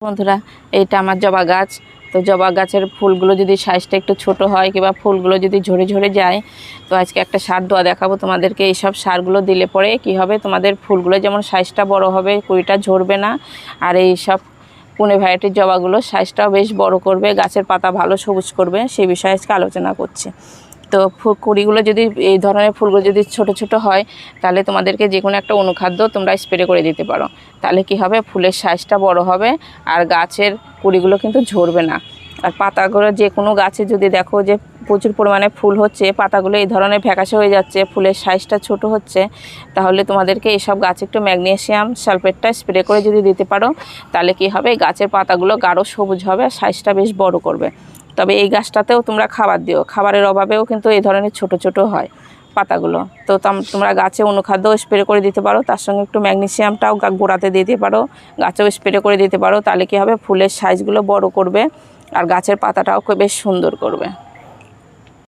বন্ধুরা, এইটা আমার জবা গাছ। তো জবা গাছের ফুলগুলো যদি সাইজটা একটু ছোট হয় কিংবা ফুলগুলো যদি ঝরে ঝরে যায়, তো আজকে একটা সার দেওয়া দেখাবো তোমাদেরকে। এইসব সারগুলো দিলে পরে কি হবে, তোমাদের ফুলগুলো যেমন সাইজটা বড় হবে, কুড়িটা ঝরবে না। আর এই সব পুনে ভ্যারাইটির জবাগুলো সাইজটাও বেশ বড় করবে, গাছের পাতা ভালো সবুজ করবে, সেই বিষয়ে আজকে আলোচনা করছি। তো কুড়িগুলো যদি এই ধরনের ফুলগুলো যদি ছোট ছোট হয়, তাহলে তোমাদেরকে যে কোনো একটা অনুখাদ্য তোমরা স্প্রে করে দিতে পারো। তাহলে কি হবে, ফুলের সাইজটা বড় হবে আর গাছের কুড়িগুলো কিন্তু ঝরবে না। আর পাতাগুলো যে কোনো গাছে যদি দেখো যে প্রচুর পরিমাণে ফুল হচ্ছে, পাতাগুলো এই ধরনের ফ্যাকাশে হয়ে যাচ্ছে, ফুলের সাইজটা ছোট হচ্ছে, তাহলে তোমাদেরকে এসব গাছে একটু ম্যাগনেসিয়াম সালফেটটা স্প্রে করে যদি দিতে পারো, তাহলে কি হবে, গাছের পাতাগুলো গাঢ় সবুজ হবে আর সাইজটা বেশ বড় করবে। তবে এই গাছটাতেও তোমরা খাবার দিও, খাবারের অভাবেও কিন্তু এই ধরনের ছোট ছোট হয় পাতাগুলো। তো তোমরা গাছে অনুখাদ্য স্প্রে করে দিতে পারো, তার সঙ্গে একটু ম্যাগনেসিয়ামটাও গোড়াতে দিতে পারো, গাছেও স্প্রে করে দিতে পারো। তাহলে কী হবে, ফুলের সাইজগুলো বড় করবে আর গাছের পাতাটাও বেশ সুন্দর করবে।